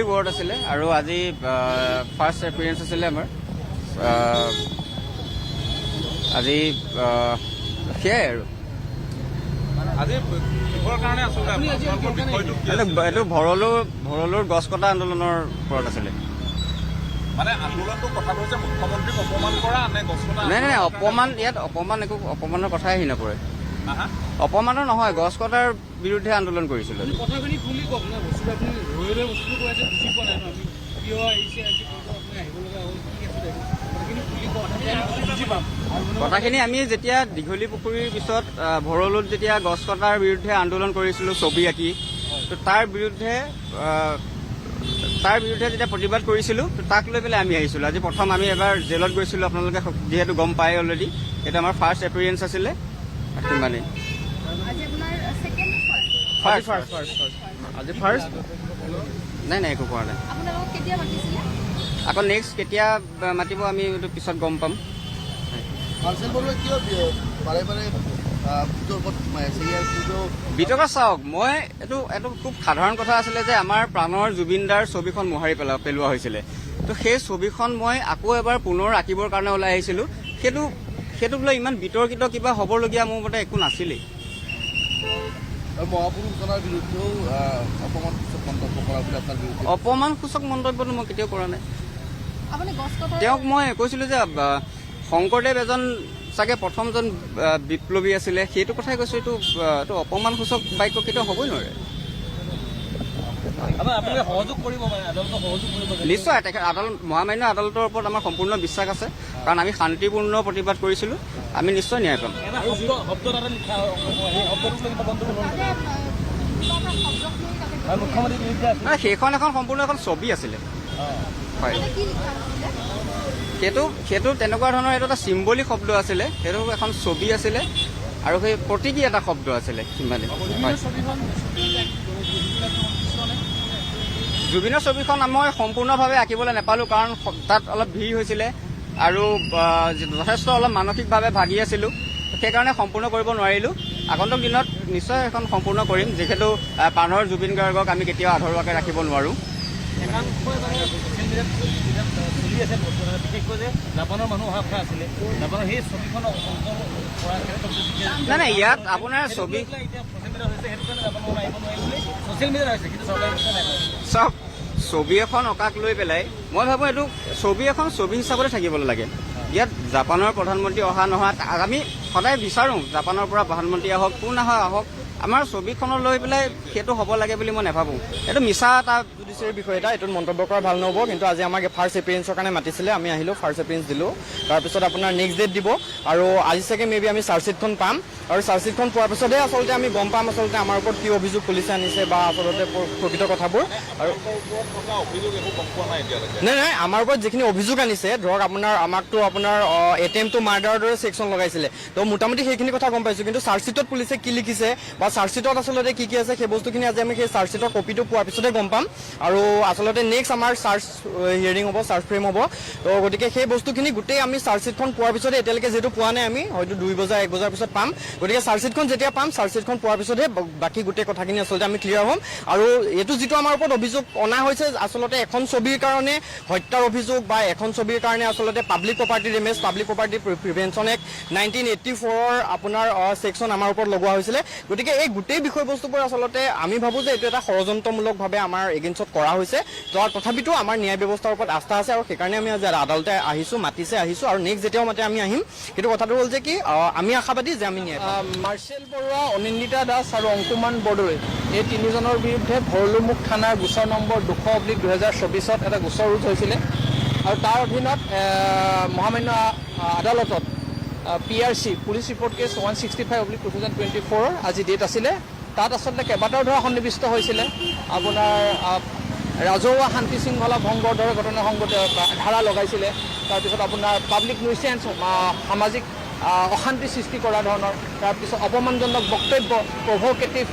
Ward আছিলে আৰু আজি ফাৰ্ষ্ট এপিয়াৰেঞ্চ আছিলে আমাৰ আজি সেয়াই আৰু এইটো ভৰলুৰ গছ কটা আন্দোলনৰ ওপৰত আছিলে। নাই অপমান ইয়াত অপমানৰ কথাই আহি নপৰে। অপমানৰ নহয়, গছ কটাৰ বিৰুদ্ধে আন্দোলন কৰিছিলো। কথাখিনি আমি যেতিয়া দীঘলী পুখুৰীৰ পিছত ভৰলুত যেতিয়া গছ কটাৰ বিৰুদ্ধে আন্দোলন কৰিছিলো ছবি আঁকি, তো তাৰ বিৰুদ্ধে যেতিয়া প্ৰতিবাদ কৰিছিলো তাক লৈ পেলাই আমি আহিছিলো। আজি প্ৰথম আমি এবাৰ জেলত গৈছিলো, আপোনালোকে যিহেতু গম পায় অলৰেডি। এইটো আমাৰ ফাৰ্ষ্ট এপিয়াৰেঞ্চ আছিলে, সিমানেই। নাই একো কৰা নাই। আকৌ নেক্সট কেতিয়া মাতিব আমি এইটো পিছত গম পাম। বিতৰ্ক চাওক, মই এইটো খুব সাধাৰণ কথা আছিলে যে আমাৰ প্ৰাণৰ জুবিন দাৰ ছবিখন মোহাৰি পেলোৱা হৈছিলে। তো সেই ছবিখন মই আকৌ এবাৰ পুনৰ আঁকিবৰ কাৰণে ওলাই আহিছিলো। সেইটোক লৈ ইমান বিতৰ্কিত কিবা হ'বলগীয়া মোৰ মতে একো নাছিলেই। অপমানসূচক মন্তব্যটো মই কেতিয়াও কৰা নাই। তেওঁক মই কৈছিলো যে শংকৰদেৱ এজন চাগে প্ৰথমজন বিপ্লৱী আছিলে, সেইটো কথাই কৈছো। এইটো অপমানসূচক বাক্য কেতিয়াও হ'বই নোৱাৰে। নিশ্চয় মহামান্য আদালতৰ ওপৰত আমাৰ সম্পূৰ্ণ বিশ্বাস আছে, কাৰণ আমি শান্তিপূৰ্ণ প্ৰতিবাদ কৰিছিলো। আমি নিশ্চয় ন্যায় পাম। সেইখন সম্পূৰ্ণ এখন ছবি আছিলে। হয়, সেইটো তেনেকুৱা ধৰণৰ এইটো এটা চিম্বলিক শব্দ আছিলে। সেইটো এখন ছবি আছিলে আৰু সেই প্ৰতীকী এটা শব্দ আছিলে, সিমানে। জুবিনৰ ছবিখন মই সম্পূৰ্ণভাৱে আঁকিবলৈ নাপালোঁ, কাৰণ তাত অলপ ভিৰ হৈছিলে আৰু যথেষ্ট অলপ মানসিকভাৱে ভাগি আছিলোঁ। সেইকাৰণে সম্পূৰ্ণ কৰিব নোৱাৰিলোঁ। আগন্তুক দিনত নিশ্চয় এখন সম্পূৰ্ণ কৰিম, যিহেতু প্ৰাণৰ জুবিন গাৰ্গক আমি কেতিয়াও আধৰুৱাকৈ ৰাখিব নোৱাৰোঁ। নাই ইয়াত আপোনাৰ ছবি চাওক, ছবি এখন অঁকাক লৈ পেলাই মই ভাবোঁ এইটো ছবি এখন ছবি হিচাপতে থাকিবলৈ লাগে। ইয়াত জাপানৰ প্ৰধানমন্ত্ৰী অহা নহা আমি সদায় বিচাৰোঁ, জাপানৰ পৰা প্ৰধানমন্ত্ৰী আহক, কোন আহক, আমাৰ ছবিখনক লৈ পেলাই সেইটো হ'ব লাগে বুলি মই নাভাবোঁ। এইটো মিছা এটা জুডিচিয়াৰী বিষয় এটা, এইটোত মন্তব্য কৰা ভাল নহ'ব। কিন্তু আজি আমাক ফাৰ্ষ্ট এপিয়াৰেঞ্চৰ কাৰণে মাতিছিলে, আমি আহিলোঁ, ফাৰ্ষ্ট এপিয়াৰেঞ্চ দিলোঁ। তাৰপিছত আপোনাৰ নেক্সট ডেট দিব আৰু আজি চাগে মেবি আমি চাৰ্জশ্বিটখন পাম, আৰু চাৰ্জশ্বিটখন পোৱাৰ পিছতহে আচলতে আমি গম পাম আচলতে আমাৰ ওপৰত কি অভিযোগ পুলিচে আনিছে বা আচলতে প্ৰকৃত কথাবোৰ। আৰু নাই আমাৰ ওপৰত যিখিনি অভিযোগ আনিছে, ধৰক আমাকতো আপোনাৰ এটেম্প টু মাৰ্ডাৰৰ দৰে ছেকশ্যন লগাইছিলে, তো মোটামুটি সেইখিনি কথা গম পাইছোঁ। কিন্তু চাৰ্জশ্বিটত পুলিচে কি লিখিছে বা চাৰ্জশ্বিটত আচলতে কি আছে সেই বস্তুখিনি আজি আমি সেই চাৰ্জশ্বিটৰ কপিটো পোৱাৰ পিছতে গম পাম। আৰু আচলতে নেক্সট আমাৰ চাৰ্জ হিয়াৰিং হ'ব, চাৰ্জ ফ্ৰেম হ'ব। তো গতিকে সেই বস্তুখিনি গোটেই আমি চাৰ্জশ্বিটখন পোৱাৰ পিছতে, এতিয়ালৈকে যিহেতু পোৱা নাই, আমি হয়তো 2 বজা 1 বজাৰ পিছত পাম। গতিকে চাৰ্জশ্বিটখন যেতিয়া পাম, চাৰ্জশ্বিটখন পোৱাৰ পিছতহে বাকী গোটেই কথাখিনি আচলতে আমি ক্লিয়াৰ হ'ম। আৰু এইটো যিটো আমাৰ ওপৰত অভিযোগ অনা হৈছে, আচলতে এখন ছবিৰ কাৰণে হত্যাৰ অভিযোগ বা এখন ছবিৰ কাৰণে আচলতে public property damage, public property prevention act 1984 আপোনাৰ ছেকশ্যন আমাৰ ওপৰত লগোৱা হৈছিলে। গতিকে এই গোটেই বিষয়বস্তুবোৰ আচলতে আমি ভাবোঁ যে এইটো এটা ষড়যন্ত্ৰমূলকভাৱে আমাৰ এগেইনষ্টত কৰা হৈছে। তথাপিতো আমাৰ ন্যায় ব্যৱস্থাৰ ওপৰত আস্থা আছে, আৰু সেইকাৰণে আমি আজি আদালতে আহিছোঁ, আহিছোঁ আৰু নেক্সট যেতিয়াও মাতে আমি আহিম। কিন্তু কথাটো হ'ল যে কি, আমি আশাবাদী যে আমি ন্যায় পাম। মাৰ্চেল বৰুৱা, অনিন্দিতা দাস আৰু অংকুমান বৰদলৈ, এই তিনিজনৰ বিৰুদ্ধে ভৰলুমুখ থানাৰ গোচৰ নম্বৰ 200/2024 এটা গোচৰ ৰুজু হৈছিলে। আৰু তাৰ অধীনত মহামান্য আদালতত PRC পুলিচ ৰিপৰ্ট কেছ 165/2024 আজি ডেট আছিলে। তাত আচলতে কেইবাটাও ধৰা সন্নিৱিষ্ট হৈছিলে। আপোনাৰ ৰাজহুৱা শান্তি শৃংখলা ভংগৰ দৰে ঘটনা সংগত ধাৰা লগাইছিলে। তাৰপিছত আপোনাৰ পাব্লিক নিউচেঞ্চ, সামাজিক অশান্তি সৃষ্টি কৰা ধৰণৰ, তাৰপিছত অপমানজনক বক্তব্য, প্ৰভোকেটিভ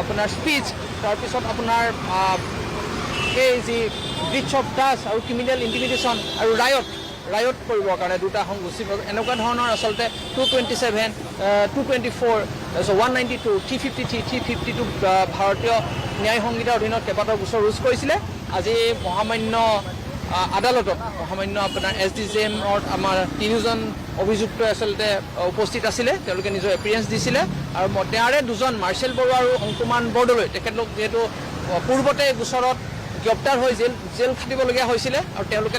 আপোনাৰ স্পীচ, তাৰপিছত আপোনাৰ এই যি ব্ৰিচ অফ ট্ৰাষ্ট আৰু ক্ৰিমিনেল ইণ্টিমিডেশ্যন আৰু ৰায়ট কৰিবৰ কাৰণে 2টা সংঘ এনেকুৱা ধৰণৰ আচলতে 227, 224 তাৰপিছত 192, 353, 352 ভাৰতীয় ন্যায় সংহিতাৰ অধীনত কেইবাটাও গোচৰ ৰুজু কৰিছিলে। আজি মহামান্য আদালতত মহামান্য আপোনাৰ SDJMত আমাৰ 3জন অভিযুক্ত আচলতে উপস্থিত আছিলে। তেওঁলোকে নিজৰ এপিয়াৰেঞ্চ দিছিলে আৰু তাৰে 2জন মাৰ্চেল বৰুৱা আৰু অংকুমান বৰদলৈ তেখেতলোক যিহেতু পূৰ্বতে গোচৰত গ্ৰেপ্তাৰ হৈ জেল খাটিবলগীয়া হৈছিলে আৰু তেওঁলোকে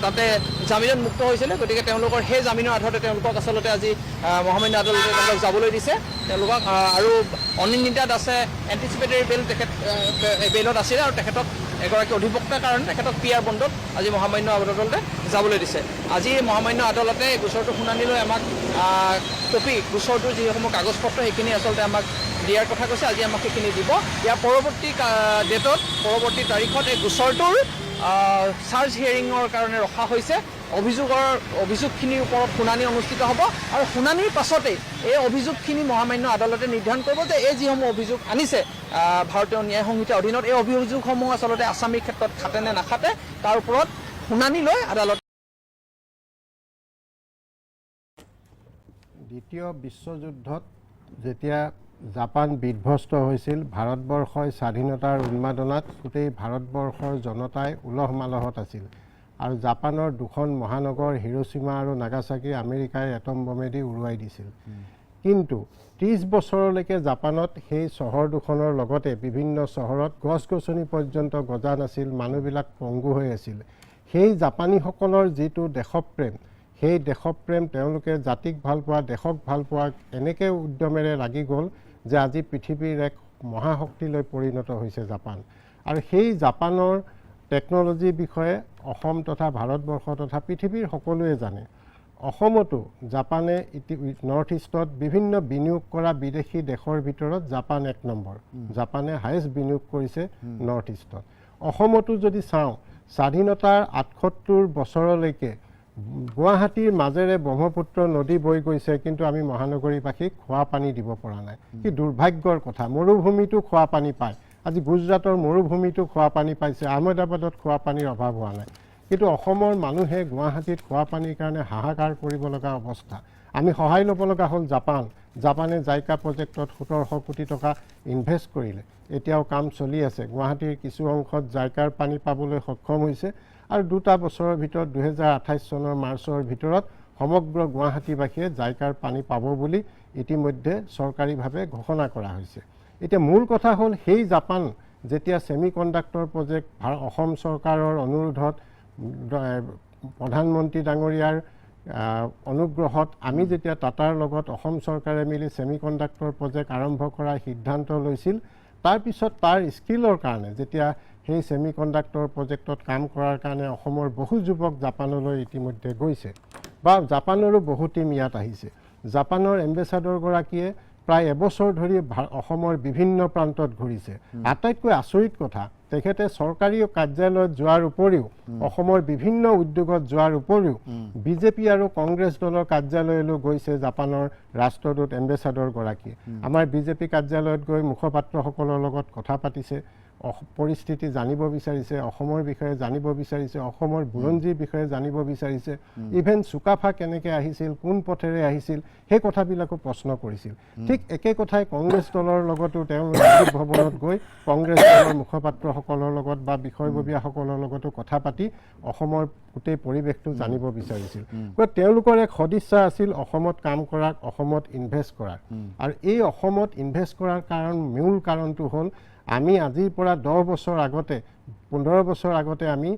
তাতে জামিনত মুক্ত হৈছিলে। গতিকে তেওঁলোকৰ সেই জামিনৰ আধাৰতে তেওঁলোকক আচলতে আজি মহামান্য আদালতে তেওঁলোকক যাবলৈ দিছে। তেওঁলোকক আৰু অনিন্দিতা দাসে এণ্টিচিপেটৰী বেইলত আছিলে আৰু তেখেতক এগৰাকী অধিবক্তাৰ কাৰণে তেখেতক PR বণ্ডত আজি মহামান্য আদালতে যাবলৈ দিছে। আজি মহামান্য আদালতে এই গোচৰটো শুনানি লৈ আমাক কপি গোচৰটোৰ যিসমূহ কাগজ পত্ৰ সেইখিনি আচলতে আমাক দিয়াৰ কথা কৈছে। আজি আমাক সেইখিনি দিব। ইয়াৰ পৰৱৰ্তী ডেটত পৰৱৰ্তী তাৰিখত এই গোচৰটোৰ চাৰ্জ হিয়াৰিঙৰ কাৰণে ৰখা হৈছে। অভিযোগখিনিৰ ওপৰত শুনানি অনুষ্ঠিত হ'ব আৰু শুনানিৰ পাছতেই এই অভিযোগখিনি মহামান্য আদালতে নিৰ্ধাৰণ কৰিব যে এই যিসমূহ অভিযোগ আনিছে ভাৰতীয় ন্যায় সংহিতাৰ অধীনত এই অভিযোগসমূহ আচলতে আসামীৰ ক্ষেত্ৰত খাটে নে নাখাটে তাৰ ওপৰত শুনানি লৈ আদালত। দ্বিতীয় বিশ্বযুদ্ধত যেতিয়া জাপান বিধ্বস্ত হৈছিল, ভাৰতবৰ্ষই স্বাধীনতাৰ উন্মাদনাত গোটেই ভাৰতবৰ্ষৰ জনতাই উলহ মালহত আছিল আৰু জাপানৰ 2খন মহানগৰ হিৰোশ্বিমা আৰু নাগাচাকি আমেৰিকাই এটম বোমেদি উৰুৱাই দিছিল। কিন্তু 30 বছৰলৈকে জাপানত সেই চহৰ দুখনৰ লগতে বিভিন্ন চহৰত গছ গছনি পৰ্যন্ত গজা নাছিল, মানুহবিলাক পংগু হৈ আছিল। সেই জাপানীসকলৰ যিটো দেশপ্ৰেম, সেই দেশপ্ৰেম তেওঁলোকে জাতিক ভাল পোৱা, দেশক ভাল পোৱা এনেকৈ উদ্যমেৰে লাগি গ'ল যে আজি পৃথিৱীৰ এক মহাশক্তিলৈ পৰিণত হৈছে জাপান। আৰু সেই জাপানৰ টেকন'লজিৰ বিষয়ে অসম তথা ভাৰতবৰ্ষ তথা পৃথিৱীৰ সকলোৱে জানে। অসমতো জাপানে নৰ্থ ইষ্টত বিভিন্ন বিনিয়োগ কৰা বিদেশী দেশৰ ভিতৰত জাপান 1 নম্বৰ। জাপানে হায়েষ্ট বিনিয়োগ কৰিছে নৰ্থ ইষ্টত। অসমতো যদি চাওঁ, স্বাধীনতাৰ 78 বছৰলৈকে গুৱাহাটীৰ মাজেৰে ব্ৰহ্মপুত্ৰ নদী বৈ গৈছে, কিন্তু আমি মহানগৰীবাসীক খোৱা পানী দিব পৰা নাই। কি দুৰ্ভাগ্যৰ কথা। মৰুভূমিতো খোৱা পানী পায়। আজি গুজৰাটৰ মৰুভূমিতো খোৱা পানী পাইছে, আহমেদাবাদত খোৱা পানীৰ অভাৱ হোৱা নাই। কিন্তু অসমৰ মানুহে গুৱাহাটীত খোৱা পানীৰ কাৰণে হাহাকাৰ কৰিব লগা অৱস্থা। আমি সহায় ল'ব লগা হ'ল জাপানে জাইকা প্ৰজেক্টত 1700 কোটি টকা ইনভেষ্ট কৰিলে। এতিয়াও কাম চলি আছে। গুৱাহাটীৰ কিছু অংশত জাইকাৰ পানী পাবলৈ সক্ষম হৈছে আৰু 2টা বছৰৰ ভিতৰত 2028 চনৰ মাৰ্চৰ ভিতৰত সমগ্ৰ গুৱাহাটীবাসীয়ে জাইকাৰ পানী পাব বুলি ইতিমধ্যে চৰকাৰীভাৱে ঘোষণা কৰা হৈছে। এতিয়া মূল কথা হ'ল সেই জাপান যেতিয়া ছেমি কণ্ডাক্টৰ প্ৰজেক্ট অসম চৰকাৰৰ অনুৰোধত প্ৰধানমন্ত্ৰী ডাঙৰীয়াৰ অনুগ্ৰহত আমি যেতিয়া টাটাৰ লগত অসম চৰকাৰে মিলি ছেমি কণ্ডাক্টৰ প্ৰজেক্ট আৰম্ভ কৰাৰ সিদ্ধান্ত লৈছিল, তাৰপিছত তাৰ স্কিলৰ কাৰণে যেতিয়া সেই ছেমি কণ্ডাক্টৰ প্ৰজেক্টত কাম কৰাৰ কাৰণে অসমৰ বহু যুৱক জাপানলৈ ইতিমধ্যে গৈছে বা জাপানৰো বহু টীম ইয়াত আহিছে। জাপানৰ এম্বেচাডৰগৰাকীয়ে প্ৰায় এবছৰ ধৰি অসমৰ বিভিন্ন প্ৰান্তত ঘূৰিছে। আটাইতকৈ আচৰিত কথা, তেখেতে চৰকাৰী কাৰ্যালয়ত যোৱাৰ উপৰিও অসমৰ বিভিন্ন উদ্যোগত যোৱাৰ উপৰিও বিজেপি আৰু কংগ্ৰেছ দলৰ কাৰ্যালয়লৈ গৈছে জাপানৰ ৰাষ্ট্ৰদূত এম্বেচাডৰগৰাকীয়ে। আমাৰ বিজেপি কাৰ্যালয়ত গৈ মুখপাত্ৰসকলৰ লগত কথা পাতিছে, পৰিস্থিতি জানিব বিচাৰিছে, অসমৰ বিষয়ে জানিব বিচাৰিছে, অসমৰ বুৰঞ্জীৰ বিষয়ে জানিব বিচাৰিছে, ইভেন চুকাফা কেনেকৈ আহিছিল, কোন পথেৰে আহিছিল, সেই কথাবিলাকো প্ৰশ্ন কৰিছিল। ঠিক একে কথাই কংগ্ৰেছ দলৰ লগতো তেওঁলোক ভৱনত গৈ কংগ্ৰেছ দলৰ মুখপাত্ৰসকলৰ লগত বা বিষয়ববীয়াসকলৰ লগতো কথা পাতি অসমৰ গোটেই পৰিৱেশটো জানিব বিচাৰিছিল। তেওঁলোকৰ এক সদিচ্ছা আছিল অসমত কাম কৰাক, অসমত ইনভেষ্ট কৰাৰ। আৰু এই অসমত ইনভেষ্ট কৰাৰ মূল কাৰণটো হ'ল আমি আজিৰ পৰা 10 বছৰ আগতে 15 বছৰ আগতে আমি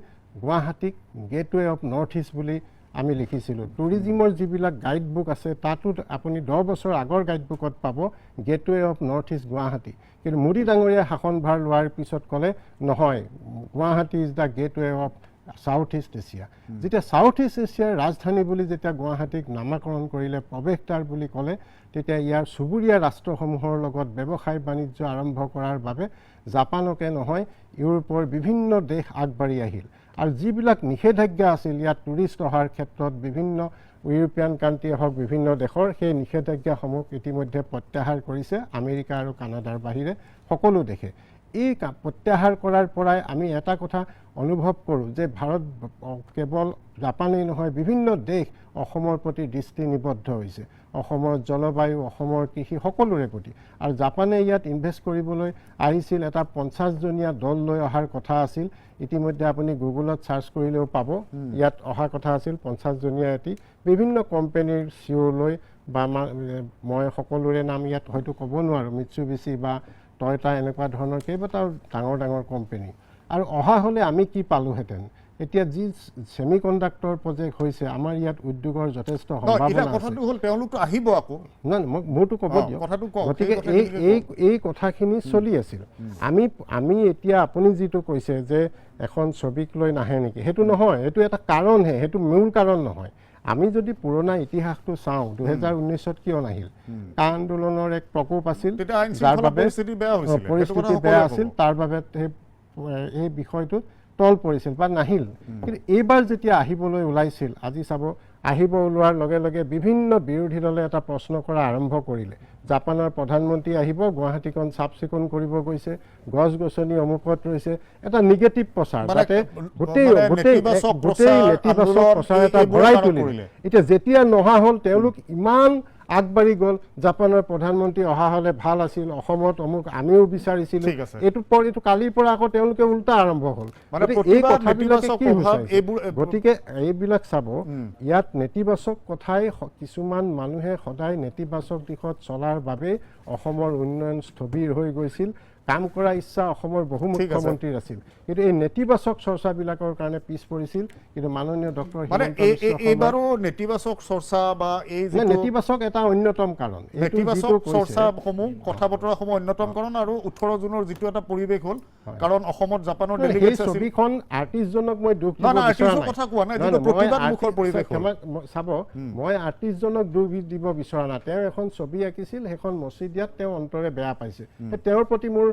গুৱাহাটীক গেটৱে অফ নৰ্থ ইষ্ট বুলি আমি লিখিছিলোঁ। টুৰিজিমৰ যিবিলাক গাইড বুক আছে তাতো আপুনি 10 বছৰ আগৰ গাইড বুকত পাব gateway of north east Guwahati. কিন্তু মোদী ডাঙৰীয়াই শাসনভাৰ লোৱাৰ পিছত ক'লে নহয়, Guwahati is the gateway of south east Asia. যেতিয়া সাউথ ইষ্ট এছিয়াৰ ৰাজধানী বুলি যেতিয়া গুৱাহাটীক নামাকৰণ কৰিলে, প্ৰৱেশদ্বাৰ বুলি ক'লে, তেতিয়া ইয়াৰ চুবুৰীয়া ৰাষ্ট্ৰসমূহৰ লগত ব্যৱসায় বাণিজ্য আৰম্ভ কৰাৰ বাবে জাপানকে নহয় ইউৰোপৰ বিভিন্ন দেশ আগবাঢ়ি আহিল। আৰু যিবিলাক নিষেধাজ্ঞা আছিল ইয়াত টুৰিষ্ট অহাৰ ক্ষেত্ৰত বিভিন্ন ইউৰোপীয়ান কাণ্ট্ৰিয়ে হওক বিভিন্ন দেশৰ, সেই নিষেধাজ্ঞাসমূহ ইতিমধ্যে প্ৰত্যাহাৰ কৰিছে আমেৰিকা আৰু কানাডাৰ বাহিৰে সকলো দেশে। এই প্ৰত্যাহাৰ কৰাৰ পৰাই আমি এটা কথা অনুভৱ কৰোঁ যে ভাৰত কেৱল জাপানেই নহয় বিভিন্ন দেশ অসমৰ প্ৰতি দৃষ্টি নিবদ্ধ হৈছে অসমৰ জলবায়ু অসমৰ কৃষি সকলোৰে প্ৰতি আৰু জাপানে ইয়াত ইনভেষ্ট কৰিবলৈ আহিছিল এটা 50জনীয়া দল লৈ অহাৰ কথা আছিল ইতিমধ্যে আপুনি গুগলত চাৰ্চ কৰিলেও পাব ইয়াত অহা কথা আছিল 50জনীয়া এটি বিভিন্ন কোম্পানীৰ CEO লৈ বা মই সকলোৰে নাম ইয়াত হয়তো ক'ব নোৱাৰোঁ মিৎসুবিছি বা টয়টা এনেকুৱা ধৰণৰ কেইবাটাও ডাঙৰ কোম্পানী আৰু অহা হ'লে আমি কি পালোহেঁতেন এতিয়া যি সেমিকণ্ডাক্টৰ প্ৰজেক্ট হৈছে আমাৰ ইয়াত উদ্যোগৰ যথেষ্ট সম্ভাৱনা আছে কথাটো হ'ল তেওঁলোকতো আহিব আকৌ নহয় মোৰতো ক'ব দিয়ক গতিকে এই কথাখিনি চলি আছিল আমি এতিয়া আপুনি যিটো কৈছে যে এখন ছবিক লৈ নাহে নেকি সেইটো নহয় এইটো এটা কাৰণহে সেইটো মূল কাৰণ নহয় আমি যদি পুৰণা ইতিহাসটো চাওঁ 2019ত কিয় নাহিল আন্দোলনৰ এক প্ৰকোপ আছিল যাৰ বাবে পৰিস্থিতি বেয়া আছিল তাৰ বাবে এই বিষয়টোত তল পৰিছিল বা নাহিল কিন্তু এইবাৰ যেতিয়া আহিবলৈ ওলাইছিল আজি চাব আহিব ওলোৱাৰ লগে লগে বিভিন্ন বিৰোধী দলে এটা প্ৰশ্ন কৰা আৰম্ভ কৰিলে জাপানৰ প্ৰধানমন্ত্ৰী আহিব গুৱাহাটীখন চাফ চিকুণ কৰিব গৈছে গছ গছনি অমুকত ৰৈছে এটা নিগেটিভ প্ৰচাৰ যাতে গোটেই নেতিবাচক প্ৰচাৰ এটা ভৰাই তুলিলে এতিয়া যেতিয়া নহা হ'ল তেওঁলোক ইমান আগবাঢ়ি গ'ল জাপানৰ প্ৰধানমন্ত্ৰী অহা হ'লে ভাল আছিল অসমত অমুক আমিও বিচাৰিছিলোঁ এইটো কালিৰ পৰা আকৌ তেওঁলোকে উল্টা আৰম্ভ হ'ল এই কথাবিলাকে কি হৈছে গতিকে এইবিলাক চাব ইয়াত নেতিবাচক কথাই কিছুমান মানুহে সদায় নেতিবাচক দিশত চলাৰ বাবে অসমৰ উন্নয়ন স্থবিৰ হৈ গৈছিল কাম কৰা ইচ্ছা অসমৰ বহু মুখ্যমন্ত্ৰীৰ আছিল কিন্তু এই নেতিবাচক চৰ্চাবিলাকৰ কাৰণে পিছ পৰিছিল কিন্তু মাননীয় ডক্টৰ এইবাৰো নেতিবাচক চৰ্চা বা এই নেতিবাচক এটা অন্যতম কাৰণ নেতিবাচক চৰ্চাসমূহ কথা বতৰাসমূহ অন্যতম কাৰণ আৰু 18 জুনৰ যিটো এটা পৰিৱেশ হ'ল কাৰণ অসমত জাপানৰ ডেলিগেটছ আছিল ছবিখন আৰ্টিষ্টজনক মই দুখ দিব চাব মই আৰ্টিষ্টজনক দুখ দিব বিচৰা নাই তেওঁ এখন ছবি আঁকিছিল সেইখন মছজিদিয়াত তেওঁ অন্তৰে বেয়া পাইছে তেওঁৰ প্ৰতি মোৰ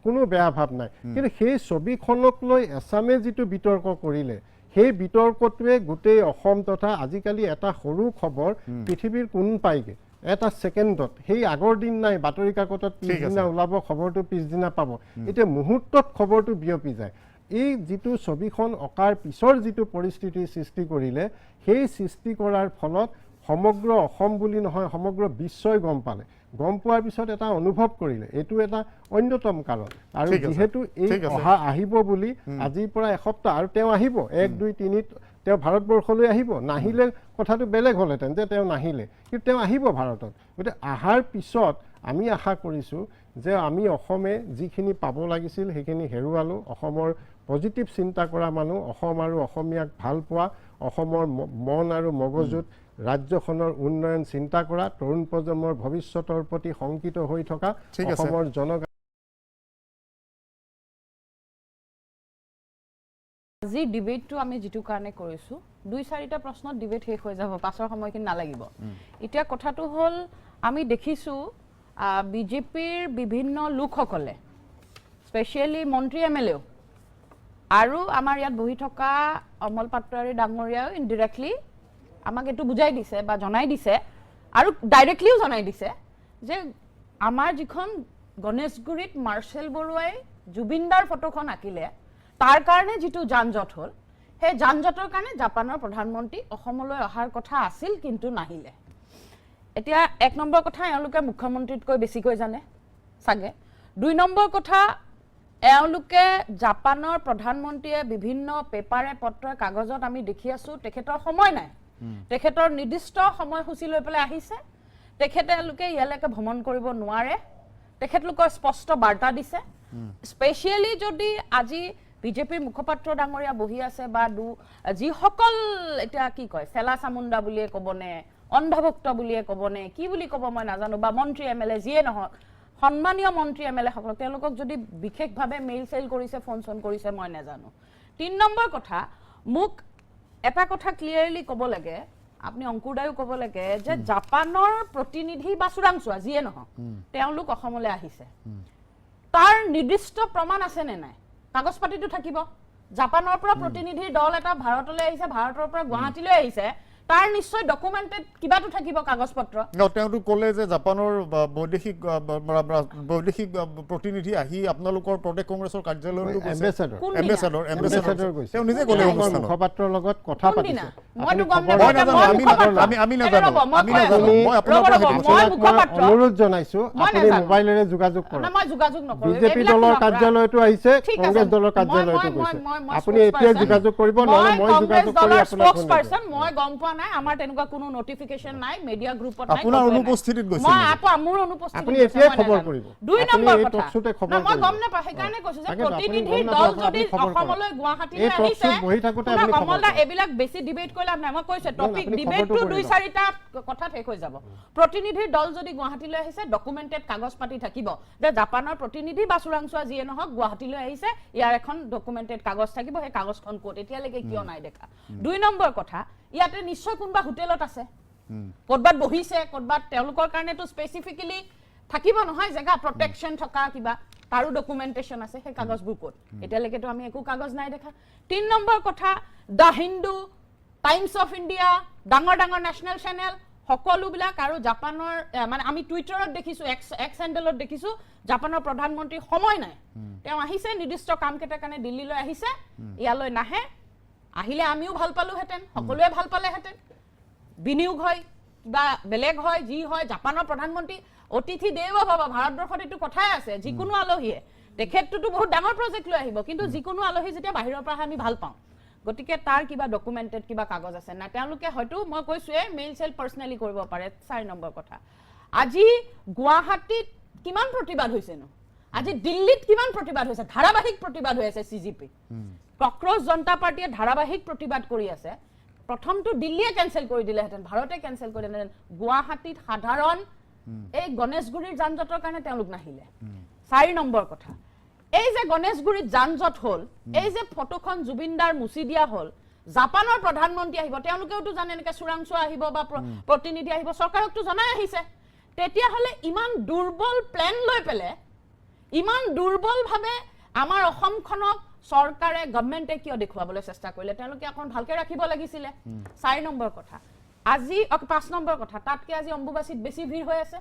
কোনো বেয়া ভাৱ নাই কিন্তু সেই ছবিখনক লৈ এছামে যিটো বিতৰ্ক কৰিলে সেই বিতৰ্কটোৱে গোটেই অসম তথা আজিকালি এটা সৰু খবৰ পৃথিৱীৰ কোন পাইগে এটা ছেকেণ্ডত সেই আগৰ দিন নাই বাতৰি কাকতত পিছদিনা ওলাব খবৰটো পিছদিনা পাব এতিয়া মুহূৰ্তত খবৰটো বিয়পি যায় এই যিটো ছবিখন অঁকাৰ পিছৰ যিটো পৰিস্থিতিৰ সৃষ্টি কৰিলে সেই সৃষ্টি কৰাৰ ফলত সমগ্ৰ অসম বুলি নহয় সমগ্ৰ বিশ্বই গম পোৱাৰ পিছত এটা অনুভৱ কৰিলে এইটো এটা অন্যতম কাৰণ আৰু যিহেতু এই অহা আহিব বুলি আজিৰ পৰা এসপ্তাহ আৰু তেওঁ আহিব 1 2 3 তেওঁ ভাৰতবৰ্ষলৈ আহিব নাহিলে কথাটো বেলেগ হ'লহেঁতেন যে তেওঁ নাহিলে কিন্তু তেওঁ আহিব ভাৰতত গতিকে অহাৰ পিছত আমি আশা কৰিছোঁ যে আমি অসমে যিখিনি পাব লাগিছিল সেইখিনি হেৰুৱালোঁ অসমৰ পজিটিভ চিন্তা কৰা মানুহ অসম আৰু অসমীয়াক ভাল পোৱা অসমৰ মন আৰু মগজুত ৰাজ্যখনৰ উন্নয়ন চিন্তা কৰা তৰুণ প্ৰজন্মৰ ভৱিষ্যতৰ প্ৰতি শংকিত হৈ থকা অসমৰ আজি ডিবেটটো আমি যেটো কাৰণে কৰিছো 2-4টা প্ৰশ্নত ডিবেট শেষ হৈ যাব পাছৰ সময়খিনি নালাগিব এতিয়া কথাটো হ'ল আমি দেখিছো বিজেপিৰ বিভিন্ন লোকসকলে স্পেশালি মন্ত্ৰী এমএলএ আৰু আমাৰ ইয়াত বহি থকা অমল পাটোৱাৰী ডাঙৰীয়াও ইনডিৰেক্টলি আমাক এটো বুজাই দিছে বা জনাই দিছে আৰু ডাইৰেক্টলিও জনাই দিছে যে আমাৰ যিখন গণেশগুৰিত মাৰ্শেল বৰুৱাই জুবিনদাৰ ফটোখন আঁকিলে তাৰ কাৰণে যেটো যানজট হ'ল হে যানজটৰ কাৰণে জাপানৰ প্ৰধানমন্ত্ৰী অসমলৈ অহাৰ কথা আছিল কিন্তু নাহিলে এতিয়া 1 নম্বৰ কথা এওঁলোকে মুখ্যমন্ত্ৰীতকৈ বেছিকৈ জানে সাগে 2 নম্বৰ কথা এওঁলোকে জাপানৰ প্ৰধানমন্ত্ৰীয়ে বিভিন্ন পেপাৰে পত্ৰই কাগজত আমি দেখি আছো তেখেতৰ সময় নাই তেখেতৰ নিৰ্দিষ্ট সময়সূচী লৈ পেলাই আহিছে তেখেতেলোকে ইয়ালৈকে ভ্ৰমণ কৰিব নোৱাৰে তেখেতলোকৰ স্পষ্ট বাৰ্তা দিছে স্পেশালি যদি আজি বিজেপিৰ মুখপাত্ৰ ডাঙৰীয়া বহি আছে বা যিসকল এটা কি কয় ফেলা চামুণ্ডা বুলিয়ে ক'বনে অন্ধভক্ত বুলিয়ে ক'বনে কি বুলি ক'ব মই নাজানো বা মন্ত্ৰী এমএলএ যিয়ে নহওক সন্মানীয় মন্ত্ৰী এমএলএ সকলক তেওঁলোকক যদি বিশেষভাৱে মেইল সেল কৰিছে ফোন কৰিছে মই নাজানো 3 নম্বৰ কথা মোক এটা কথা ক্লিয়াৰলি ক'ব লাগে আপনি অংকুৰদায়ও ক'ব লাগে যে জাপানৰ প্ৰতিনিধি বা চুৰাংচোৱা যিয়ে নহওক তেওঁলোক অসমলৈ আহিছে তাৰ নিৰ্দিষ্ট প্ৰমাণ আছে নে নাই কাগজ পাতিটো থাকিব জাপানৰ পৰা প্ৰতিনিধিৰ দল এটা ভাৰতলৈ আহিছে ভাৰতৰ পৰা গুৱাহাটীলৈ আহিছে তাৰ নিশ্চয় ডকুমেণ্টেড কিবাটো থাকিব কাগজ পত্ৰ তেওঁটো ক'লে যে জাপানৰ বৈদেশিক প্ৰতিনিধি আহি আপোনালোকৰ প্ৰদেশ কংগ্ৰেছৰ কাৰ্যালয়লৈ গৈছে এম্বেছাডৰ তেওঁ নিজে ক'লে অনুষ্ঠানত মুখপাত্ৰৰ লগত কথা পাতিছে মইতো গম আমি নাজানো মই আপোনালোকৰ অনুৰোধ জনাইছো আপুনি মোবাইলেৰে যোগাযোগ কৰক মই যোগাযোগ নকৰো বিজেপি দলৰ কাৰ্যালয়টো আহিছে কংগ্ৰেছ দলৰ কাৰ্যালয়টো গৈছে আপুনি এতিয়া যোগাযোগ কৰিব নহলে মই যোগাযোগ কৰি আপোনাক স্পোকসপাৰসন মই গম পোৱা নাই আমাৰ তেনেকুৱা কোনো নটিফিকেশন নাই মিডিয়া গ্ৰুপত নাই আপোনাৰ অনুপস্থিতিত গৈছে মই মোৰ অনুপস্থিতি আপুনি এতিয়া খবৰ কৰিব দুই নম্বৰ এই কথা টকছতে খবৰ মই গম নাপাওঁ সেইকাৰণে কৈছো যে প্ৰতিনিধি দল যদি অসমলৈ গুৱাহাটীলৈ আহিছে বহি থাকোতে আপুনি কমলদা এইবিলাক বেছি ডিবেট কৰিলে নাই মই কৈছো টপিক ডিবেটটো দুই চাৰিটা কথা শেষ হৈ যাব প্ৰতিনিধিৰ দল যদি গুৱাহাটীলৈ আহিছে ডকুমেন্টেড কাগজ পাতি থাকিব যে জাপানৰ প্ৰতিনিধি বা চুৰাংচোৱা যিয়ে নহওক গুৱাহাটীলৈ আহিছে ইয়াৰ এখন ডকুমেন্টেড কাগজ থাকিব সেই কাগজখন ক'ত এতিয়ালৈকে কিয় নাই দেখা দুই নম্বৰ কথা ইয়াতে নিশ্চয় কোনবা হোটেলত আছে ক'ৰবাত বহিছে ক'ৰবাত তেওঁলোকৰ কাৰণেতো স্পেচিফিকেলি থাকিব নহয় জেগা প্ৰটেকশ্যন থকা কিবা তাৰো ডকুমেন্টেশন আছে সেই কাগজবোৰ ক'ত এতিয়ালৈকেতো আমি একো কাগজ নাই দেখা 3 নম্বৰ কথা দা হিন্দু টাইমছ অফ ইণ্ডিয়া ডাঙৰ ডাঙৰ নেশ্যনেল চেনেল সকলোবিলাক আৰু জাপানৰ মানে আমি টুইটাৰত দেখিছো এক্স হেণ্ডেলত দেখিছো জাপানৰ প্ৰধানমন্ত্ৰী সময় নাই তেওঁ আহিছে নিৰ্দিষ্ট কাম কেইটাৰ কাৰণে দিল্লীলৈ আহিছে ইয়ালৈ নাহে আহিলে আমিও ভাল পালোহেঁতেন সকলোৱে ভাল পালেহেঁতেন বিনিয়োগ হয় বা বেলেগ হয় যি হয় জাপানৰ প্ৰধানমন্ত্ৰী অতিথি দেৱ ভৱ ভাৰতবৰ্ষত এইটো কথাই আছে যিকোনো আলহীয়ে তেখেতটোতো বহুত ডাঙৰ প্ৰজেক্ট লৈ আহিব কিন্তু যিকোনো আলহী যেতিয়া বাহিৰৰ পৰা আমি ভাল পাওঁ গতিকে তাৰ কিবা ডকুমেন্টেড কিবা কাগজ আছে না তেওঁলোকে হয়তো মই কৈছো মেইল সেল পাৰ্সোনালি কৰিব পাৰে 4 নম্বৰ কথা আজি গুৱাহাটীত কিমান প্ৰতিবাদ হৈছে নো আজি দিল্লীত কিমান প্ৰতিবাদ হৈছে ধাৰাবাহিক প্ৰতিবাদ হৈ আছে সিজিপি কক্ৰোচ জনতা পাৰ্টিয়ে ধাৰাবাহিক প্ৰতিবাদ কৰি আছে প্ৰথমটো দিল্লীয়ে কেনসেল কৰি দিলেহেঁতেন ভাৰতে কেনসেল কৰি দিলেহেঁতেন গুৱাহাটীত সাধাৰণ এই গণেশগুৰিৰ যানজঁটৰ কাৰণে তেওঁলোক নাহিলে 4 নম্বৰ কথা এই যে গণেশগুৰিত যানজঁট হল এই যে ফটোখন জুবিনদাৰ মুছি দিয়া হল জাপানৰ প্ৰধানমন্ত্ৰী আহিব তেওঁলোকেওতো জানে এনেকৈ চুৰাংচোৱা আহিব বা প্ৰতিনিধি আহিব চৰকাৰকতো জনাই আহিছে তেতিয়া হলে ইমান দুৰ্বল প্লেন লৈ পেলে ইমান দুৰ্বলভাৱে আমাৰ অসমখনক চৰকাৰে গভৰ্ণমেণ্টে কিয় দেখুৱাবলৈ চেষ্টা কৰিলে তেওঁলোকে এখন ভালকে ৰাখিব লাগিছিল 4 নম্বৰ কথা আজি 5 নম্বৰ কথা তাতকে আজি অম্বুবাসীত বেছি ভিৰ হৈ আছে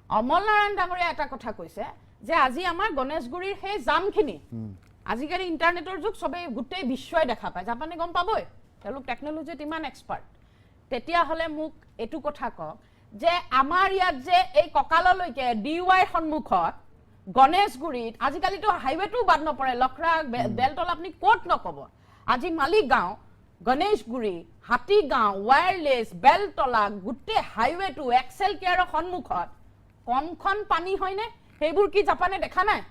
অমল নাৰায়ণ ডাঙৰীয়া এটা কথা কৈছে যে আজি আমাৰ গণেশগুৰিৰ সেই জামখিনি আজিকালি ইন্টাৰনেটৰ যুগ সবে গুটেই বিশ্বই দেখা পায় জাপানে গম পাবই তেওঁলোক টেকনলজিত ইমান এক্সপাৰ্ট তেতিয়া হলে মোক এটু কথা ক যে আমাৰ ইয়াত যে এই ককাললৈকে ডিৱাই সন্মুখত গণেশগুৰিত আজিকালিতো হাইৱেটো বাদ নপৰে লখৰা বেলতল আপুনি ক'ত নকব আজি মালিগাঁও গণেশগুৰি হাতীগাঁও ওয়্যাৰলেছ বেলতলা গুটে হাইৱেটো এক্সেল কেয়াৰৰ সন্মুখত কমখন পানী হয়নে সেইবোৰ কি জাপানে দেখা নাই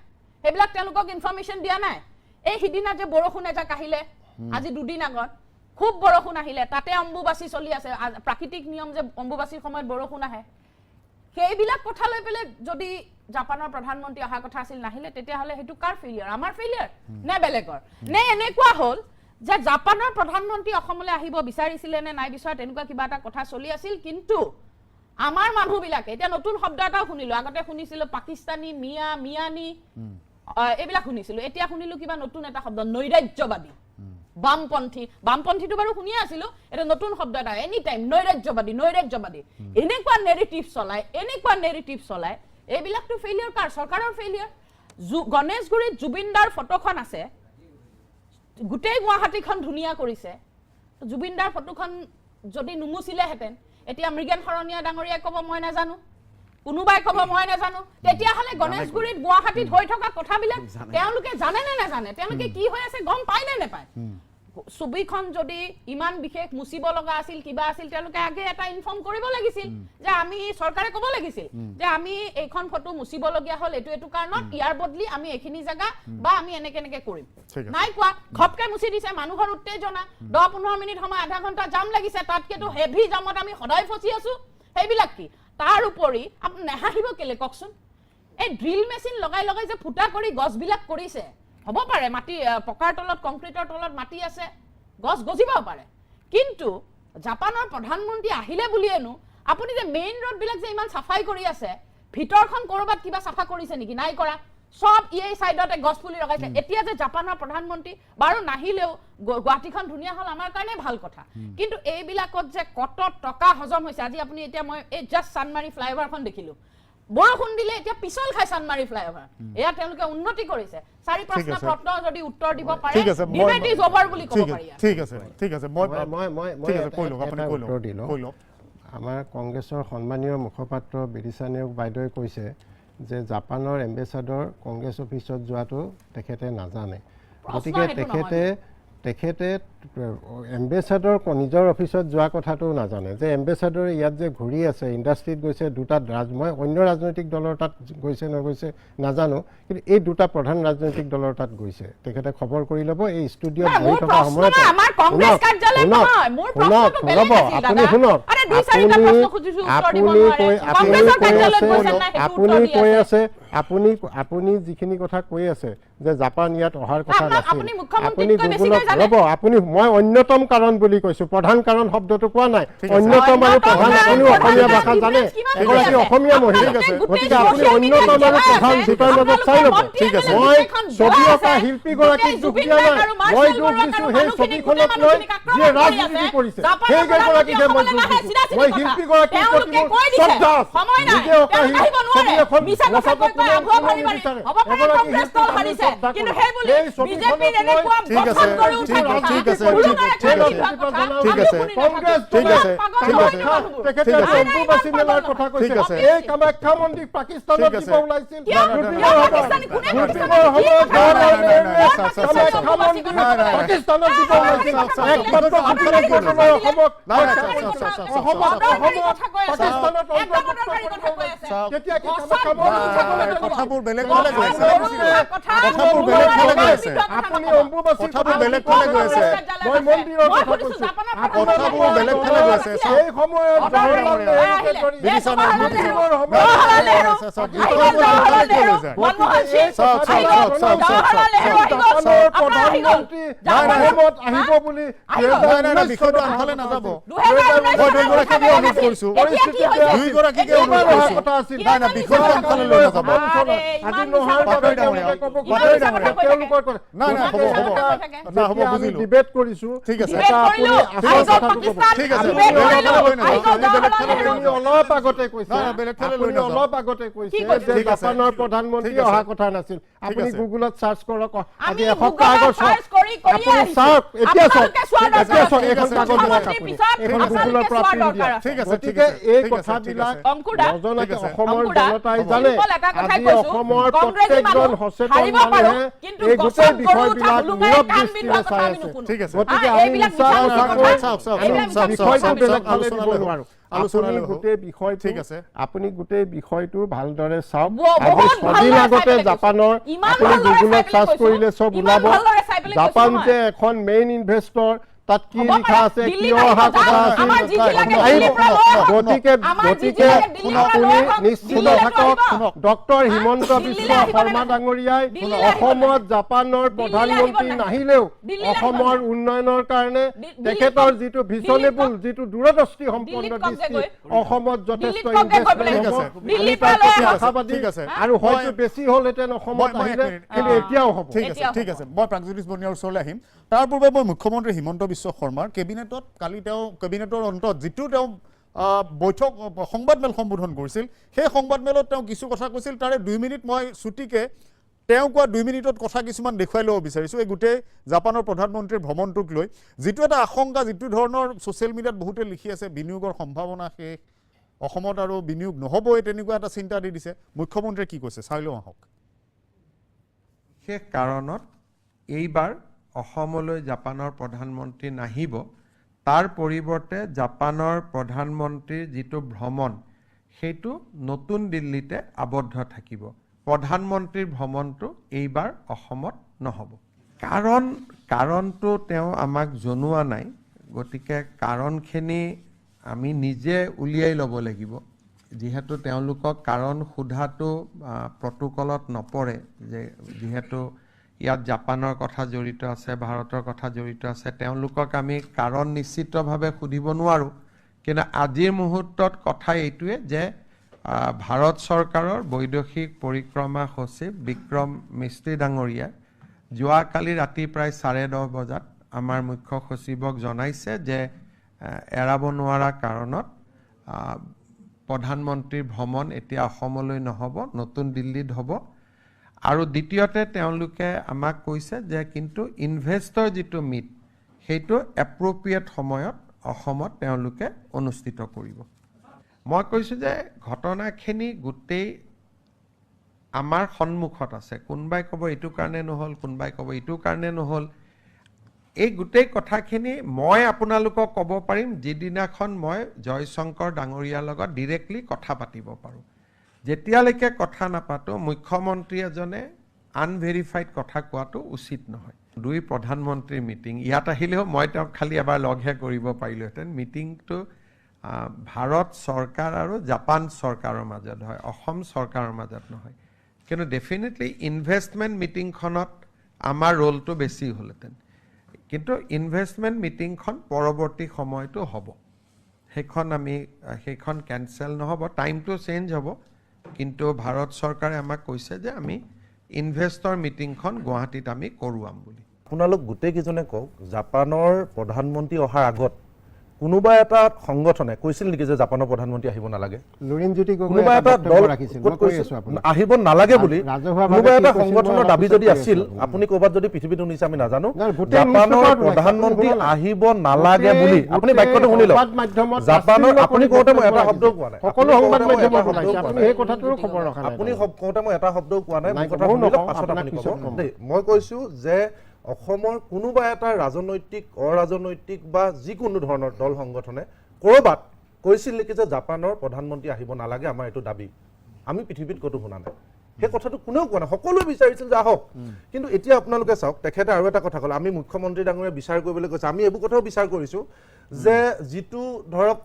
সেইবিলাক তেওঁলোকক ইনফৰমেশন দিয়া নাই এই হিদিনা যে বৰষুণ এজাক আহিলে আজি দুদিন আগত খুব বৰষুণ আহিলে তাতে অম্বুবাসী চলি আছে প্ৰাকৃতিক নিয়ম যে অম্বুবাসীৰ সময়ত বৰষুণ আহে সেইবিলাক কথা লৈ পেলে যদি জাপানৰ প্ৰধানমন্ত্ৰী অহা কথা আছিল নাহিলে তেতিয়া হলে হেতু কাৰ ফেইলিয়াৰ আমাৰ ফেইলিয়াৰ নে বেলেগৰ নে এনেকুৱা হল যে জাপানৰ প্ৰধানমন্ত্ৰী অসমলৈ আহিব বিচাৰিছিলে নে নাই বিচাৰ তেনেকুৱা কিবা এটা কথা চলি আছিল কিন্তু আমাৰ মানুহবিলাকে এতিয়া নতুন শব্দ এটাও শুনিলো আগতে শুনিছিল পাকিস্তানী মিয়ানি এইবিলাক শুনিছিল এতিয়া শুনিলো কিবা নতুন এটা শব্দ নৈৰাজ্যবাদী বামপন্থীটো বাৰু শুনিয়ে আছিলো এটা নতুন শব্দ এটা এনি টাইম নৈৰাজ্যবাদী এনেকুৱা নেৰেটিভ চলাই এইবিলাকটো ফেইলিয়াৰ কাৰ চৰকাৰৰ ফেইলিয়াৰ গণেশগুৰিত জুবিনদাৰ ফটোখন আছে গুটেই গুৱাহাটীখন ধুনীয়া কৰিছে জুবিনদাৰ ফটোখন যদি নুমুছিলেহেঁতেন এতিয়া মৃগেন শৰণীয়া ডাঙৰীয়াই ক'ব মই নাজানো কোনোবাই ক'ব মই নাজানো তেতিয়া হলে গণেশগুৰিত গুৱাহাটীত হৈ থকা কথাবিলাক তেওঁলোকে জানে নে নাজানে তেওঁলোকে কি হৈ আছে গম পায় নে নেপায় ছবিখন যদি ইমান বিশেষ মুছিব লগা আছিল কিবা আছিল তেওঁলোকে আগে এটা ইনফৰ্ম কৰিব লাগিছিল যে আমি চৰকাৰে ক'ব লাগিছিল যে আমি এইখন ফটো মুছিব লগা হল এটো কাৰণত ইয়াৰ বদলি আমি এইখিনি জায়গা বা আমি এনেকে কৰিম নাই কোৱা ঘপকে মুছি দিছে মানুহৰ উত্তেজনা 10-15 মিনিট সময় আধা ঘণ্টা জাম লাগিছে তাতকেতো হেভি জামত আমি সদায় ফচি আছো সেইবিলাক কি তাৰ উপৰি আপুনি নেহাহিব কেলে ককচোন এই ড্ৰিল মেচিন লগাই যে ফুটা কৰি গছবিলাক কৰিছে হ'ব পাৰে মাটি পকাৰ তলত কংক্ৰিটৰ তলত মাটি আছে গছ গজিব পাৰে কিন্তু জাপানৰ প্ৰধানমন্ত্ৰী আহিলে বুলিয়েনো আপুনি যে মেইন ৰোড বিলাক যে ইমান সাফাই কৰি আছে ভিতৰখন কৰবাত কিবা সাফা কৰিছে নেকি নাই কৰা সব এই সাইডতে গছ পুলি লগাইছে এতিয়া যে জাপানৰ প্ৰধানমন্ত্ৰী বাৰু নাহিলেও গুৱাহাটীখন ধুনীয়া হল আমাৰ কাৰণে ভাল কথা কিন্তু এইবিলাকত যে কত টকা হজম হৈছে আজি আপুনি এতিয়া মই এই জাস্ট চানমাৰী ফ্লাইঅভাৰখন দেখিলো বৰষুণ দিলে এতিয়া পিছল খাই চানমাৰী ফ্লাইঅভাৰ এয়া তেওঁলোকে উন্নতি কৰিছে 4-5টা প্ৰশ্ন যদি উত্তৰ দিব পাৰে ডিবেট ইজ ওভাৰ বুলি ক'ব পাৰি ঠিক আছে মই আমাৰ কংগ্ৰেছৰ সন্মানীয় মুখপাত্ৰ বিদিশা নেওগ বাইদেৱে কৈছে যে জাপানৰ এম্বেছাডৰ কংগ্ৰেছ অফিচত যোৱাটো তেখেতে নাজানে গতিকে তেখেতে এম্বেছাডৰ নিজৰ অফিচত যোৱা কথাটো নাজানে যে এম্বেছাডৰে ইয়াত যে ঘূৰি আছে ইণ্ডাষ্ট্ৰীত গৈছে দুটা মই অন্য ৰাজনৈতিক দলৰ তাত গৈছে নগৈছে নাজানো কিন্তু এই দুটা প্ৰধান ৰাজনৈতিক দলৰ তাত গৈছে তেখেতে খবৰ কৰি ল'ব এই ষ্টুডিঅ'ত বহি থকা সময়ত আপুনি যিখিনি কথা কৈ আছে যে জাপান ইয়াত অহাৰ কথা নাছিল আপুনি গুগলত ৰ'ব আপুনি মই অন্যতম কাৰণ বুলি কৈছো প্ৰধান কাৰণ শব্দটো কোৱা নাই অন্যতম আৰু প্ৰধান আপুনি অসমীয়া ভাষা জানে এগৰাকী অসমীয়া মহিলা গতিকে আপুনি অন্যতম আৰু প্ৰধান দুটাৰ মাজত চাই ল'ব ঠিক আছে মই ছবি অঁকা শিল্পীগৰাকীক দুখ দিয়া নাই মই দুখ দিছোঁ সেই ছবিখনক লৈ যিয়ে ৰাজনীতি কৰিছে সেইগৰাকীকহে মই দুখ দিছোঁ মই শিল্পীগৰাকীৰ প্ৰতি মোৰ শ্ৰদ্ধা নিজে অঁকা ছবি এখন ৰচাব কোনেও নিবিচাৰে এগৰাকী কিন্তু সেই বুলি বিজেপিৰ এনেকুৱা গঠন কৰি উঠাই অম্বুবাচী মেলাৰ কথা কৈছে এই কামাখ্যা মন্দিৰ পাকিস্তানত দিব ওলাইছিল পাকিস্তানত দিব ওলাইছিল একমাত্ৰ কথাবোৰ বেলেগ ফালে গৈ আছে আপুনি অম্বুবাচী কথাবোৰ বেলেগ ফালে গৈ আছে মই মন্দিৰৰ কথা কৈছো কথাবোৰ বেলেগ ফালে গৈ আছে এই সময়ত আহিব বুলি বিষয়টো আনফালে নাযাব দুইগৰাকীকে অনুৰোধ কৰিছো দুইগৰাকীকে অনুৰোধ কৰিছো নাই নাই বিষয়টো আনফালে লৈ নাযাব আজি নহয় ডিবেট কৰিছো ঠিক আছে অলপ আগতে কৈছে যে জাপানৰ প্ৰধানমন্ত্ৰী অহা কথা নাছিল আপুনি গুগলত চাৰ্চ কৰক আজি এসপ্তাহ আগৰ আপুনি চাওক এতিয়া চাওক এইখন কাগজ এইখন গুগলৰ পৰা প্ৰিণ্ট দিয়া গতিকে এই কথাবিলাক নজনাকে অসমৰ জনতাই জানে আজি অসমৰ প্ৰত্যেকজন সচেতন মানুহে এই গোটেই বিষয়বিলাক নীৰৱ দৃষ্টিৰে চাই আছে গতিকে আমি আপুনি গোটেই বিষয়টো ভালদৰে চাওক আজি 6 দিন আগতে জাপানৰ আপুনি গুগলত চাৰ্চ কৰিলে চব ওলাব জাপান যে এখন মেইন ইনভেষ্টৰ তাত কি লিখা আছে কিয় অহা কথা আছিল গতিকে আপুনি নিশ্চিত থাকক ডক্টৰ হিমন্ত বিশ্ব শৰ্মা ডাঙৰীয়াই অসমত জাপানৰ প্ৰধানমন্ত্ৰী নাহিলেও অসমৰ উন্নয়নৰ কাৰণে তেখেতৰ যিটো ভিজনেবল যিটো দূৰদৃষ্টি সম্পন্ন দৃষ্টি অসমত যথেষ্ট ইনভেষ্টমেণ্ট হ'ব আশাবাদী আৰু হয়তো বেছি হ'লহেঁতেন অসমত আহিলে কিন্তু এতিয়াও হ'ব ঠিক আছে মই প্ৰাগজ্যোতিষ বনিয়াৰ ওচৰলৈ আহিম তাৰ পূৰ্বে মই মুখ্যমন্ত্ৰী হিমন্ত বিশ্ব শৰ্মাৰ কেবিনেটত কালি তেওঁ কেবিনেটৰ অন্তত যিটো তেওঁ বৈঠক সংবাদমেল সম্বোধন কৰিছিল সেই সংবাদমেলত তেওঁ কিছু কথা কৈছিল তাৰে 2 মিনিট মই ছুটিকে তেওঁ কোৱা 2 মিনিটত কথা কিছুমান দেখুৱাই ল'ব বিচাৰিছোঁ এই গোটেই জাপানৰ প্ৰধানমন্ত্ৰীৰ ভ্ৰমণটোক লৈ যিটো এটা আশংকা যিটো ধৰণৰ ছ'চিয়েল মিডিয়াত বহুতে লিখি আছে বিনিয়োগৰ সম্ভাৱনা শেষ অসমত আৰু বিনিয়োগ নহ'বই তেনেকুৱা এটা চিন্তা দি দিছে মুখ্যমন্ত্ৰীয়ে কি কৈছে চাই লওঁ আহক সেই কাৰণত এইবাৰ অসমলৈ জাপানৰ প্ৰধানমন্ত্ৰী নাহিব তাৰ পৰিৱৰ্তে জাপানৰ প্ৰধানমন্ত্ৰীৰ যিটো ভ্ৰমণ সেইটো নতুন দিল্লীতে আবদ্ধ থাকিব প্ৰধানমন্ত্ৰীৰ ভ্ৰমণটো এইবাৰ অসমত নহ'ব কাৰণটো তেওঁ আমাক জনোৱা নাই গতিকে কাৰণখিনি আমি নিজে উলিয়াই ল'ব লাগিব যিহেতু তেওঁলোকক কাৰণ সোধাটো প্ৰটোকলত নপৰে যে যিহেতু ইয়াত জাপানৰ কথা জড়িত আছে ভাৰতৰ কথা জড়িত আছে তেওঁলোকক আমি কাৰণ নিশ্চিতভাৱে সুধিব নোৱাৰোঁ কিন্তু আজিৰ মুহূৰ্তত কথা এইটোৱে যে ভাৰত চৰকাৰৰ বৈদেশিক পৰিক্ৰমা সচিব বিক্ৰম মিস্ত্ৰী ডাঙৰীয়াই যোৱাকালি ৰাতি প্ৰায় 10:30 বজাত আমাৰ মুখ্য সচিবক জনাইছে যে এৰাব নোৱাৰা কাৰণত প্ৰধানমন্ত্ৰীৰ ভ্ৰমণ এতিয়া অসমলৈ নহ'ব, নতুন দিল্লীত হ'ব। আৰু দ্বিতীয়তে তেওঁলোকে আমাক কৈছে যে কিন্তু ইনভেষ্টৰ যিটো মিট সেইটো এপ্ৰপ্ৰিয়েট সময়ত অসমত তেওঁলোকে অনুষ্ঠিত কৰিব। মই কৈছোঁ যে ঘটনাখিনি গোটেই আমাৰ সন্মুখত আছে। কোনোবাই ক'ব এইটো কাৰণে নহ'ল, কোনোবাই ক'ব এইটো কাৰণে নহ'ল। এই গোটেই কথাখিনি মই আপোনালোকক ক'ব পাৰিম যিদিনাখন মই জয়শংকৰ ডাঙৰীয়াৰ লগত ডিৰেক্টলি কথা পাতিব পাৰোঁ। যেতিয়ালৈকে কথা নাপাতোঁ মুখ্যমন্ত্ৰী এজনে আনভেৰিফাইড কথা কোৱাটো উচিত নহয়। দুই প্ৰধানমন্ত্ৰীৰ মিটিং, ইয়াত আহিলেও মই তেওঁক খালি এবাৰ লগহে কৰিব পাৰিলোহেঁতেন। মিটিংটো ভাৰত চৰকাৰ আৰু জাপান চৰকাৰৰ মাজত হয়, অসম চৰকাৰৰ মাজত নহয়। কিন্তু ডেফিনেটলি ইনভেষ্টমেণ্ট মিটিংখনত আমাৰ ৰোলটো বেছি হ'লহেঁতেন। কিন্তু ইনভেষ্টমেণ্ট মিটিংখন পৰৱৰ্তী সময়টো হ'ব, সেইখন কেনচেল নহ'ব, টাইমটো চেঞ্জ হ'ব। কিন্তু ভাৰত চৰকাৰে আমাক কৈছে যে আমি ইনভেষ্টৰ মিটিংখন গুৱাহাটীত আমি কৰোৱাম বুলি। আপোনালোক গোটেইকেইজনে কওক, জাপানৰ প্ৰধানমন্ত্ৰী অহাৰ আগত কোনোবা এটা সংগঠনে কৈছিল নেকি যে জাপানৰ প্ৰধানমন্ত্ৰী আহিব নালাগে? লুৰিণজ্যোতি কোনোবা এটা দল আহিব নালাগে বুলি কোনোবা এটা সংগঠনৰ দাবী যদি আছিল, আপুনি ক'ৰবাত যদি পৃথিৱীত শুনিছে আমি নাজানো, জাপানৰ প্ৰধানমন্ত্ৰী আহিব নালাগে বুলি আপুনি বাক্যটো শুনি লওক। জাপানৰ আপুনি কওঁতে মই এটা শব্দও কোৱা নাই, সকলো সংবাদ মাধ্যমত ওলাইছে, আপুনি সেই কথাটোৰো খবৰ ৰখা নাই। আপুনি কওঁতে মই এটা শব্দও কোৱা নাই, মোৰ কথা শুনি লওক, পাছত আপুনি ক'ব দেই। মই কৈছোঁ যে অসমৰ কোনোবা এটা ৰাজনৈতিক অৰাজনৈতিক বা যিকোনো ধৰণৰ দল সংগঠনে ক'ৰবাত কৈছিল নেকি যে জাপানৰ প্ৰধানমন্ত্ৰী আহিব নালাগে, আমাৰ এইটো দাবী? আমি পৃথিৱীত ক'তো শুনা নাই, সেই কথাটো কোনেও কোৱা নাই। সকলোৱে বিচাৰিছিল যে আহক। কিন্তু এতিয়া আপোনালোকে চাওক, তেখেতে আৰু এটা কথা ক'লে, আমি মুখ্যমন্ত্ৰী ডাঙৰীয়া বিচাৰ কৰিবলৈ কৈছে। আমি এইবোৰ কথাও বিচাৰ কৰিছোঁ যে যিটো ধৰক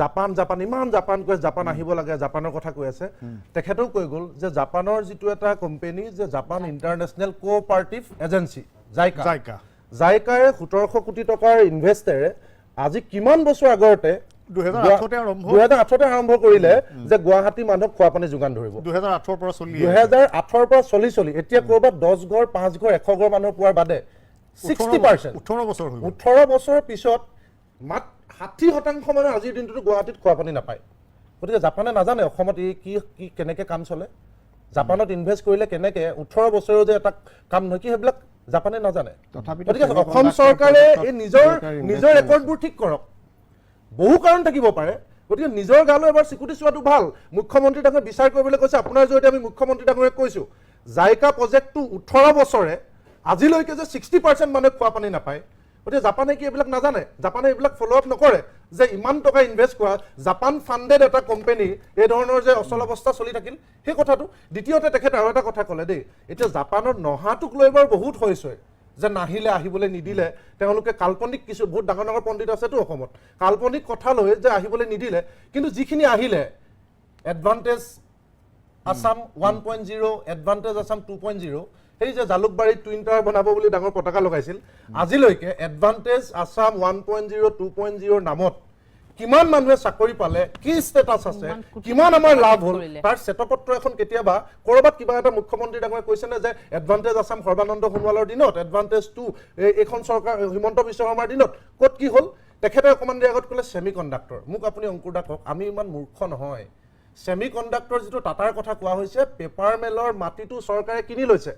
জাপান ইমান জাপান কৈ জাপান আহিব লাগে, জাপানৰ কথা কৈ আছে। তেখেতেও কৈ গ'ল যে জাপানৰ যিটো এটা কোম্পানী যে জাপান ইণ্টাৰনেশ্যনেল কোঅপাৰেটিভ এজেঞ্চি জাইকাৰে 1700 কোটি টকাৰ ইনভেষ্টেৰে আজি কিমান বছৰ আগতে 2008 আৰম্ভ কৰিলে যে গুৱাহাটী মানুহক খোৱা পানী যোগান ধৰিব। 2008 পৰা চলি এতিয়া ক'ৰবাত 10 ঘৰ 5 ঘৰ 100 ঘৰ মানুহ পোৱাৰ বাদে 60% 18 বছৰৰ পিছত মাত্ৰ 60% মানুহ আজিৰ দিনটোতো গুৱাহাটীত খোৱা পানী নাপায়। গতিকে জাপানে নাজানে অসমত এই কি কেনেকৈ কাম চলে, জাপানত ইনভেষ্ট কৰিলে কেনেকৈ 18 বছৰেও যে এটা কাম নহয় কি, সেইবিলাক জাপানে নাজানে। গতিকে অসম চৰকাৰে এই নিজৰ ৰেকৰ্ডবোৰ ঠিক কৰক। বহু কাৰণ থাকিব পাৰে, গতিকে নিজৰ গালৈ এবাৰ চিকুটি চোৱাটো ভাল। মুখ্যমন্ত্ৰী ডাঙৰীয়াক বিচাৰ কৰিবলৈ কৈছে। আপোনাৰ জৰিয়তে আমি মুখ্যমন্ত্ৰী ডাঙৰীয়াক কৈছোঁ, জাইকা প্ৰজেক্টটো 18 বছৰে আজিলৈকে যে 60% মানুহে খোৱা পানী নাপায়। গতিকে জাপানে কি এইবিলাক নাজানে? জাপানে এইবিলাক ফ'ল' আপ নকৰে যে ইমান টকা ইনভেষ্ট কৰা জাপান ফাণ্ডেড এটা কোম্পানী এই ধৰণৰ যে অচল অৱস্থা চলি থাকিল, সেই কথাটো। দ্বিতীয়তে তেখেতে আৰু এটা কথা ক'লে দেই, এতিয়া জাপানত নহাটোক লৈ এবাৰ বহুত হৈছে যে নাহিলে, আহিবলৈ নিদিলে, তেওঁলোকে কাল্পনিক কিছু বহুত ডাঙৰ ডাঙৰ পণ্ডিত আছেতো অসমত, কাল্পনিক কথা লৈ যে আহিবলৈ নিদিলে। কিন্তু যিখিনি আহিলে, এডভান্টেজ আছাম 1.0, এডভান্টেজ আছাম 2.0, সেই যে জালুকবাৰীত টুইন টাৱাৰ বনাব বুলি ডাঙৰ পতাকা লগাইছিল, আজিলৈকে এডভান্টেজ আছাম 1.0, 2.0 নামত কিমান মানুহে চাকৰি পালে, কি ষ্টেটাছ আছে, কিমান আমাৰ লাভ হ'ল, তাৰ শ্বেতপত্ৰ এখন কেতিয়াবা ক'ৰবাত কিবা এটা মুখ্যমন্ত্ৰী ডাঙৰীয়াই কৈছে নে যে এডভান্টেজ আছাম সৰ্বানন্দ সোণোৱালৰ দিনত, এডভান্টেজ 2 এইখন চৰকাৰ হিমন্ত বিশ্ব শৰ্মাৰ দিনত ক'ত কি হ'ল? তেখেতে অকণমান দেৰি আগত ক'লে ছেমি কণ্ডাক্টৰ। মোক আপুনি অংকুৰ দা কওক, আমি ইমান মূৰ্খ নহয়। ছেমি কণ্ডাক্টৰ যিটো টাটাৰ কথা কোৱা হৈছে, পেপাৰ মেলৰ মাটিটো চৰকাৰে কিনি লৈছে।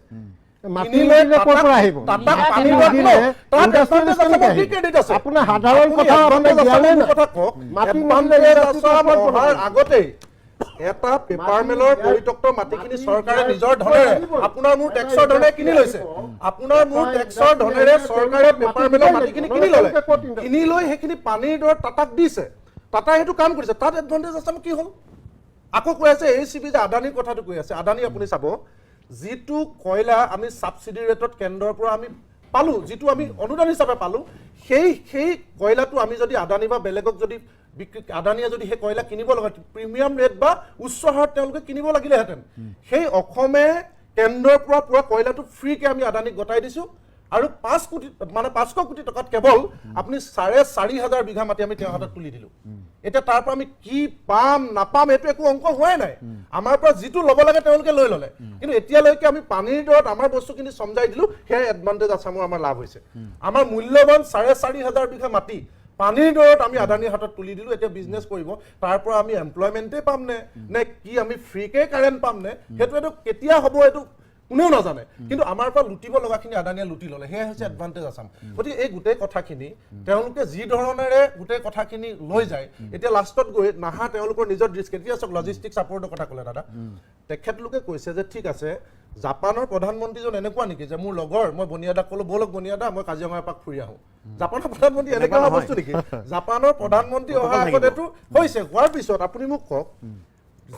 আগতেই এটা পেপাৰ মেলৰ পৰিত্যক্ত মাটিখিনি চৰকাৰে নিজৰ ধনেৰে, আপোনাৰ মোৰ টেক্সৰ ধনেৰে কিনি লৈছে। আপোনাৰ মোৰ টেক্সৰ ধনেৰে চৰকাৰে পেপাৰ মেলৰ মাটিখিনি কিনি ল'লে, কিনি লৈ সেইখিনি পানীৰ দৰত টাটাক দিছে। টাটাই সেইটো কাম কৰিছে। তাত এডভান্টেজ আছে কি হ'ল? আকৌ কৈ আছে ACB যে আদানীৰ কথাটো কৈ আছে। আদানী আপুনি চাব, যিটো কয়লা আমি ছাবচিডি ৰেটত কেন্দ্ৰৰ পৰা আমি পালোঁ, যিটো আমি অনুদান হিচাপে পালোঁ, সেই কয়লাটো আমি যদি আদানী বা বেলেগক যদি আদানীয়ে যদি সেই কয়লা কিনিব লগা প্ৰিমিয়াম ৰেট বা উচ্চ হাৰত তেওঁলোকে কিনিব লাগিলেহেঁতেন, সেই অসমে কেন্দ্ৰৰ পৰা পুৰা কয়লাটো ফ্ৰীকৈ আমি আদানীক গতাই দিছোঁ। আৰু 5 কোটি মানে 500 কোটি টকাত কেৱল আপুনি 4,500 বিঘা মাটি আমি তেওঁৰ হাতত তুলি দিলোঁ। এতিয়া তাৰ পৰা আমি কি পাম নাপাম এইটো একো অংক হোৱাই নাই। আমাৰ পৰা যিটো ল'ব লাগে তেওঁলোকে লৈ ল'লে, কিন্তু এতিয়ালৈকে আমি পানীৰ দৰত আমাৰ বস্তুখিনি সমজাই দিলোঁ, সেয়া এডভান্টেজ আছামৰ আমাৰ লাভ হৈছে। আমাৰ মূল্যৱান 4,500 বিঘা মাটি পানীৰ দৰত আমি আদানীৰ হাতত তুলি দিলোঁ। এতিয়া বিজনেছ কৰিব, তাৰ পৰা আমি এমপ্লয়মেণ্টেই পাম নে কি আমি ফ্ৰীকে কাৰেণ্ট পাম নে, সেইটো এইটো কেতিয়া হ'ব এইটো কোনেও নাজানে। কিন্তু আমাৰ পৰা লুটিব লগাখিনি আদানীয়ে লুটি ল'লে, সেয়া হৈছে এডভান্টেজ আছাম। গতিকে এই গোটেই কথাখিনি তেওঁলোকে যি ধৰণেৰে গোটেই কথাখিনি লৈ যায়, এতিয়া লাষ্টত গৈ নাহা তেওঁলোকৰ নিজৰ দৃষ্টি। এতিয়া চাওক লজিষ্টিক ছাপৰ্টৰ কথা ক'লে দাদা, তেখেতলোকে কৈছে যে ঠিক আছে জাপানৰ প্ৰধানমন্ত্ৰীজন এনেকুৱা নেকি যে মোৰ লগৰ মই বনিয়াদাক ক'লো ব'লক বনিয়াদা মই কাজিৰঙা এপাক ফুৰি আহোঁ। জাপানৰ প্ৰধানমন্ত্ৰী এনেকুৱা হোৱা বস্তু নেকি? জাপানৰ প্ৰধানমন্ত্ৰী অহাৰ আগতেতো হৈছে, হোৱাৰ পিছত আপুনি মোক কওক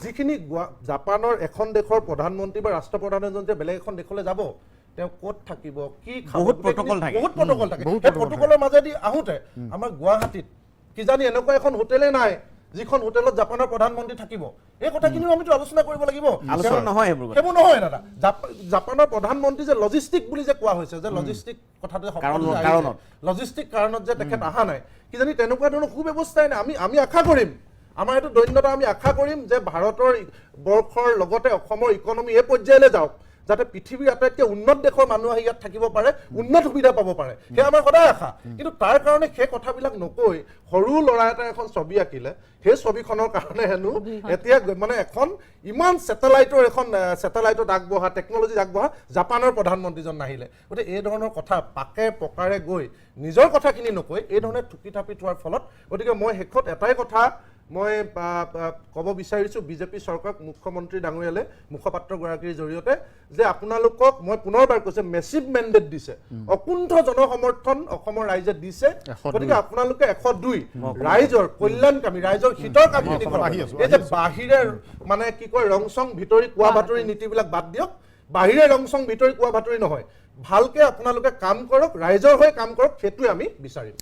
যিখিনি জাপানৰ এখন দেশৰ প্ৰধানমন্ত্ৰী বা ৰাষ্ট্ৰপ্ৰধান এজন যে বেলেগ এখন দেশলৈ যাব, তেওঁ ক'ত থাকিব, কি খাব, বহুত প্ৰট'কল থাকে। সেই প্ৰট'কলৰ মাজেদি আহোঁতে আমাৰ গুৱাহাটীত কিজানি এনেকুৱা এখন হোটেলে নাই যিখন হোটেলত জাপানৰ প্ৰধানমন্ত্ৰী থাকিব। এই কথাখিনিও আমিতো আলোচনা কৰিব লাগিব। সেইবোৰ নহয় দাদা। জাপানৰ প্ৰধানমন্ত্ৰী যে লজিষ্টিক বুলি যে কোৱা হৈছে, যে লজিষ্টিক কথাটো লজিষ্টিক কাৰণত যে তেখেত অহা নাই, কিজানি তেনেকুৱা ধৰণৰ সুব্যৱস্থাই নাই। আমি আশা কৰিম, আমাৰ এইটো দৈন্যতা আমি আশা কৰিম যে ভাৰতৰ বৰ্ষৰ লগতে অসমৰ ইকনমি এই পৰ্যায়লৈ যাওক যাতে পৃথিৱীৰ আটাইতকৈ উন্নত দেশৰ মানুহ আহি ইয়াত থাকিব পাৰে, উন্নত সুবিধা পাব পাৰে, সেয়া আমাৰ সদায় আশা। কিন্তু তাৰ কাৰণে সেই কথাবিলাক নকৈ সৰু ল'ৰা এটা এখন ছবি আঁকিলে, সেই ছবিখনৰ কাৰণে হেনো এতিয়া মানে এখন ইমান ছেটেলাইটত আগবঢ়া টেকনলজিত আগবঢ়া জাপানৰ প্ৰধানমন্ত্ৰীজন নাহিলে। গতিকে এই ধৰণৰ কথা পাকে পকাৰে গৈ নিজৰ কথাখিনি নকৈ এই ধৰণে থুকি থাপি থোৱাৰ ফলত, গতিকে মই শেষত এটাই কথা মই ক'ব বিচাৰিছোঁ বিজেপি চৰকাৰক, মুখ্যমন্ত্ৰী ডাঙৰীয়ালে মুখপাত্ৰগৰাকীৰ জৰিয়তে, যে আপোনালোকক মই পুনৰবাৰ কৈছোঁ মেচিভ মেণ্ডেট দিছে, অকুণ্ঠ জনসমৰ্থন অসমৰ ৰাইজে দিছে। গতিকে আপোনালোকে 102 ৰাইজৰ কল্যাণকামী, ৰাইজৰ হিতৰ কামখিনি কৰক। এই যে বাহিৰে মানে কি কয় ৰং চং ভিতৰি কোৱা বাতৰি নীতিবিলাক বাদ দিয়ক। বাহিৰে ৰং চং ভিতৰি কোৱা বাতৰি নহয়, ভালকে আপোনালোকে কাম কৰক, ৰাইজৰ হৈ কাম কৰক, সেইটোৱে আমি বিচাৰিম।